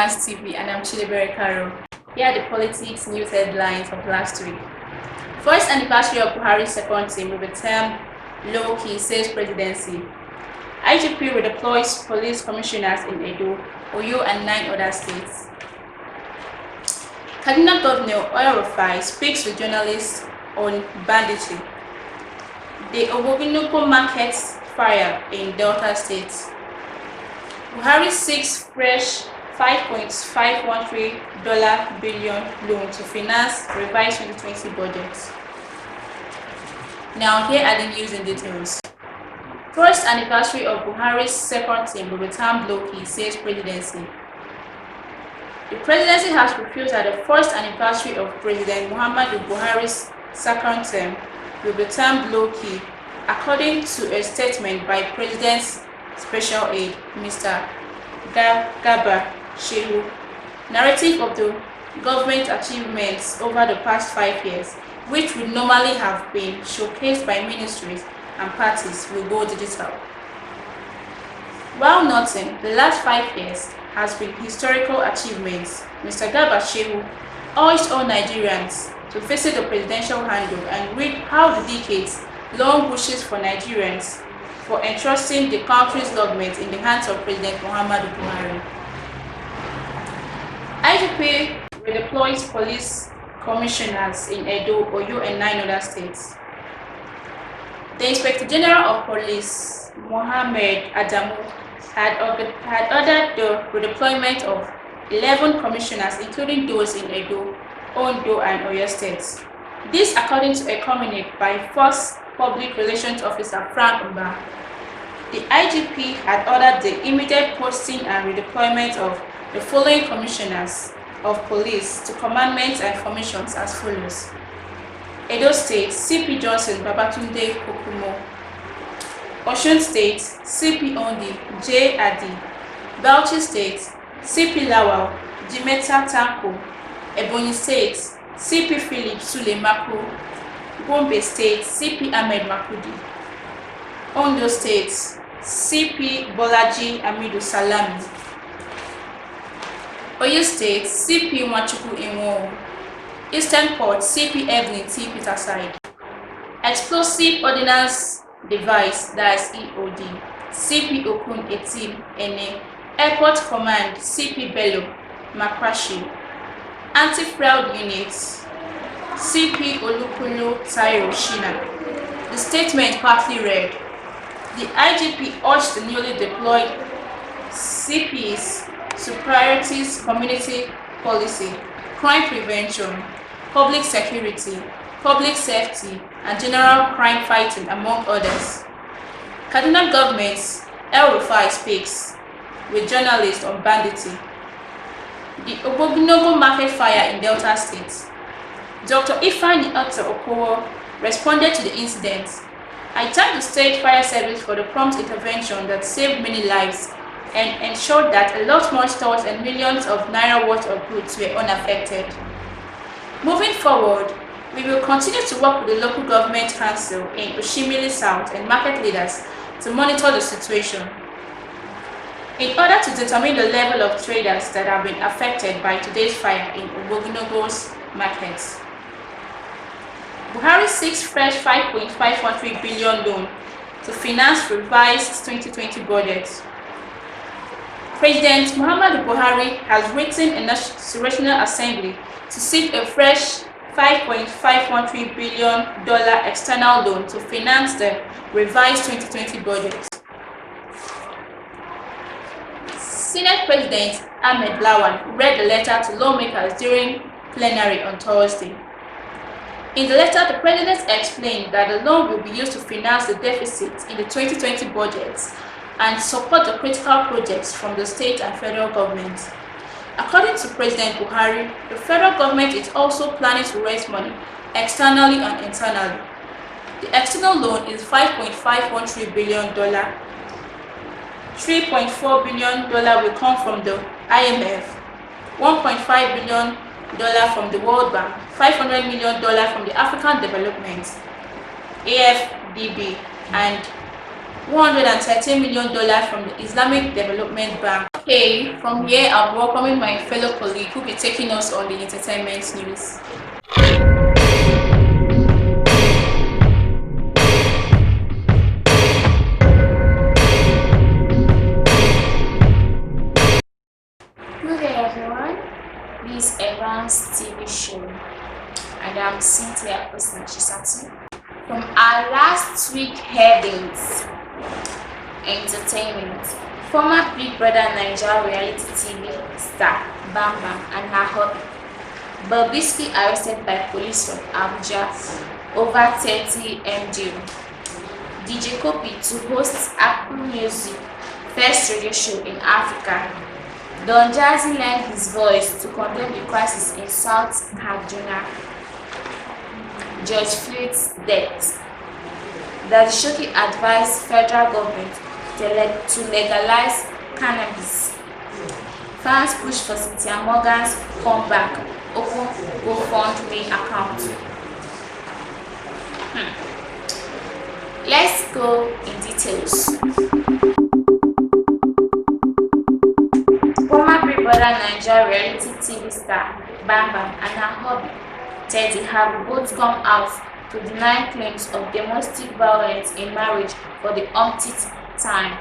Advanced TV, and I'm Chidebere Caro. Here are the politics news headlines of last week. First anniversary of Buhari's second term will be termed low-key, says presidency. IGP redeploys police commissioners in Edo, Oyo, and 9 other states. Kaduna Governor El-Rufai speaks with journalists on banditry. The Ogbonge market fire in Delta State. Buhari seeks fresh $5.513 billion loan to finance revised 2020 budget. Now here are the news in details. First anniversary of Buhari's second term will be termed low-key, says presidency. The presidency has proposed that the first anniversary of President Muhammadu Buhari's second term will be termed low-key, according to a statement by President's Special Aide, Mr. Garba Shehu. Narrative of the government achievements over the past 5 years, which would normally have been showcased by ministries and parties, will go digital. While noting the last 5 years has been historical achievements, Mr. Garba Shehu urged all Nigerians to visit the presidential handle and read how the decades-long wishes for Nigerians for entrusting the country's government in the hands of President Muhammadu Buhari. IGP redeploys police commissioners in Edo, Oyo, and 9 other states. The Inspector General of Police, Mohammed Adamu, had ordered the redeployment of 11 commissioners, including those in Edo, Ondo, and Oyo states. This according to a communique by First Public Relations Officer Frank Mba. The IGP had ordered the immediate posting and redeployment of the following commissioners of police to commandments and formations as follows: Edo State, CP Johnson Babatunde Kokumo; Osun State, CP Ondi J. Adi; Bauchi State, CP Lawal Jimeta Tanko; Ebonyi State, CP Philip Sule Mako; Gombe State, CP Ahmed Makudi; Ondo State, CP Bolaji Amidu Salami; Oyo State, CP Nwachukwu Inwo; Eastern Port, CP Evelyn T. Peterside; Explosive Ordnance Device, that's EOD, CP Okun Etim Ene; Airport Command, CP Bello Makrashi; Anti-Fraud Units, CP Olukulo Tairo Shina. The statement partly read: the IGP urged the newly deployed CPs to prioritize community policy, crime prevention, public security, public safety, and general crime fighting, among others. Kaduna government's El-Rufai speaks with journalists on banditry. The Ogbonge market fire in Delta State. Dr. Ifeanyi Otta Okowo responded to the incident. I thank the State Fire Service for the prompt intervention that saved many lives and ensured that a lot more stores and millions of naira worth of goods were unaffected. Moving forward, we will continue to work with the local government council in Oshimili South and market leaders to monitor the situation in order to determine the level of traders that have been affected by today's fire in Ogbonge's markets. Buhari seeks fresh $5.513 billion loan to finance revised 2020 budget. President Muhammadu Buhari has written a National Assembly to seek a fresh $5.513 billion external loan to finance the revised 2020 budget. Senate President Ahmed Lawan read the letter to lawmakers during plenary on Thursday. In the letter, the President explained that the loan will be used to finance the deficit in the 2020 budget and support the critical projects from the state and federal government. According to President Buhari, the federal government is also planning to raise money externally and internally. The external loan is $5.513 billion. $3.4 billion will come from the IMF, $1.5 billion from the World Bank, $500 million from the African Development, AFDB, and $113 million from the Islamic Development Bank. Okay, from here I'm welcoming my fellow colleague who will be taking us on the entertainment news. Good day everyone, this is Evans TV show and I'm Cynthia Osinachi. From our last week headings, entertainment, former Big Brother Naija reality TV star Bam Bam and her hubby Bobrisky arrested by police from Abuja over 30 MD. DJ Kopi to host Apple Music first radio show in Africa. Don Jazzy lent his voice to condemn the crisis in South Kaduna. George Floyd's death. Daddy Shoki advised federal government to legalize cannabis. Fans push for Cynthia Morgan's comeback, open GoFundMe account. Let's go in details. Former Big Brother Naija reality TV star Bam Bam and her hubby Teddy have both come out to deny claims of domestic violence in marriage for the umpteenth time.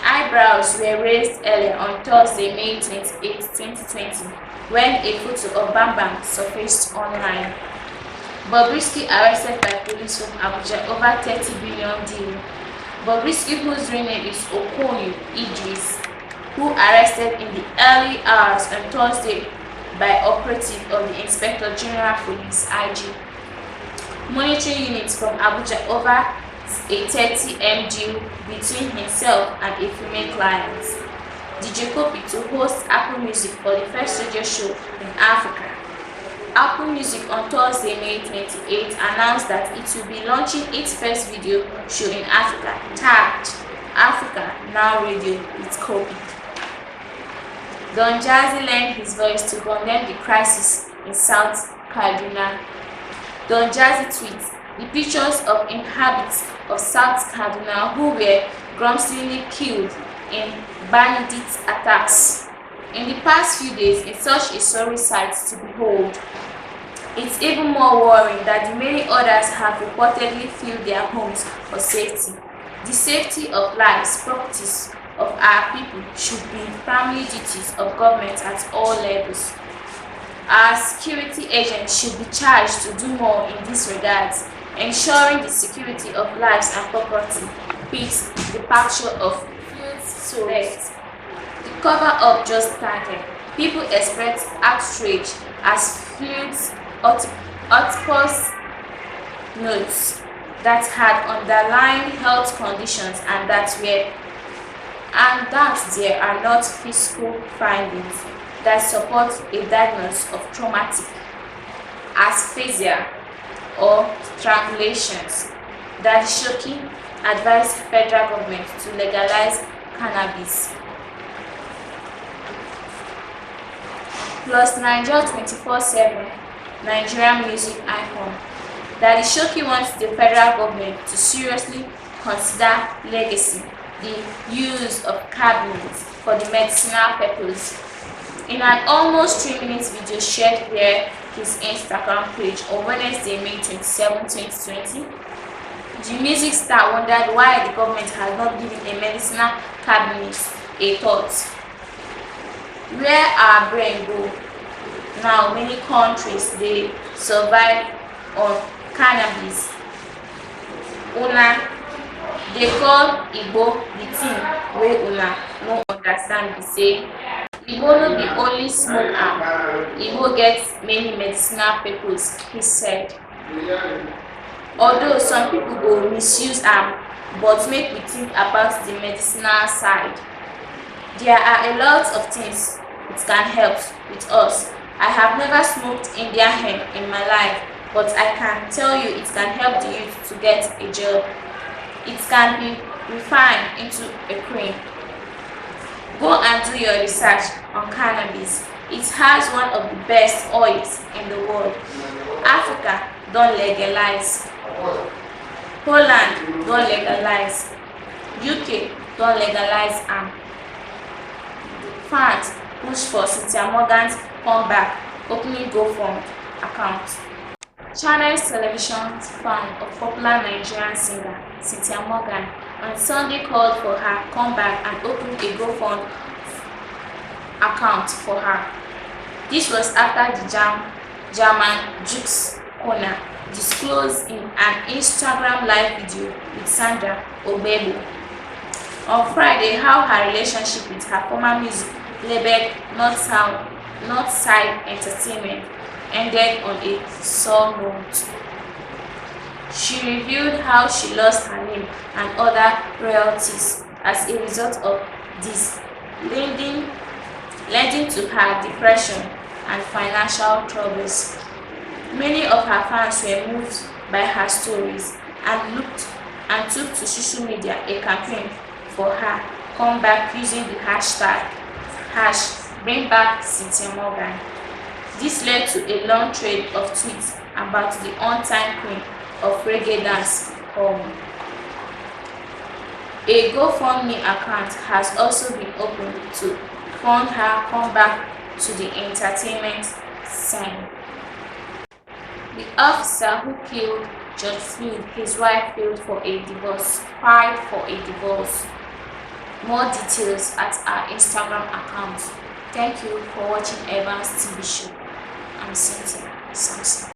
Eyebrows were raised earlier on Thursday, May 28, 2020, when a photo of Bam Bam surfaced online. Bobrisky arrested by police from Abuja over 30 billion deal. Bobrisky, whose real name is Okoye Idris, who arrested in the early hours on Thursday by operative of the Inspector General Police (IG) monitoring units from Abuja over a 30M deal between himself and a female client. DJ Kopi to host Apple Music for the first radio show in Africa. Apple Music on Thursday, May 28, announced that it will be launching its first video show in Africa, tagged Africa Now Radio with Kopi. Don Jazzy lent his voice to condemn the crisis in South Kaduna. Don Jazzy tweets the pictures of inhabitants of South Kaduna who were gruesomely killed in bandit attacks. In the past few days, it's such a sorry sight to behold. It's even more worrying that the many others have reportedly fled their homes for safety. The safety of lives, properties of our people should be primary duties of government at all levels. Our security agents should be charged to do more in this regard, ensuring the security of lives and property, peace, the capture of souls. The cover-up just started. People expressed outrage as Floyd's autopsy notes that had underlying health conditions and that there are not physical findings that support a diagnosis of traumatic asphyxia or strangulations. Daddy Shoki advised federal government to legalize cannabis. Plus Naija 24/7 Nigerian music icon. Daddy Shoki wants the federal government to seriously consider legacy, the use of cannabis for the medicinal purpose. In an almost 3-minute video shared via his Instagram page on Wednesday, May 27, 2020, the music star wondered why the government has not given a medicinal cannabis a thought. Where our brain go? Now many countries they survive on cannabis. Una they call Igbo the thing wey una no understand be say Igbo no be only smoke am, Igbo get many medicinal purpose, he said. Although some people go misuse am, but make we think about the medicinal side. There are a lot of things it can help with us. I have never smoked Indian hemp in my life, but I can tell you it can help the youth to get a job. It can be refined into a cream. Go and do your research on cannabis. It has one of the best oils in the world. Africa don't legalize. Poland don't legalize. UK don't legalize am. Fans push for Cynthia Morgan's comeback, opening GoFund account. Channels Television's fan of popular Nigerian singer Cynthia Morgan on Sunday called for her comeback and opened a GoFund account for her. This was after the German Jukes Corner disclosed in an Instagram live video with Sandra Obebo on Friday how her relationship with her former music label Northside Entertainment ended on a sour note. She revealed how she lost her name and other royalties as a result of this, leading to her depression and financial troubles. Many of her fans were moved by her stories and took to social media a campaign for her comeback using the hashtag #BringBackCynthiaMorgan. This led to a long thread of tweets about the on-time queen of reggae dance home. A GoFundMe account has also been opened to fund her comeback to the entertainment scene. The officer who killed George Floyd, his wife filed for a divorce. More details at our Instagram account. Thank you for watching Evans TV show. I'm Cynthia Samson.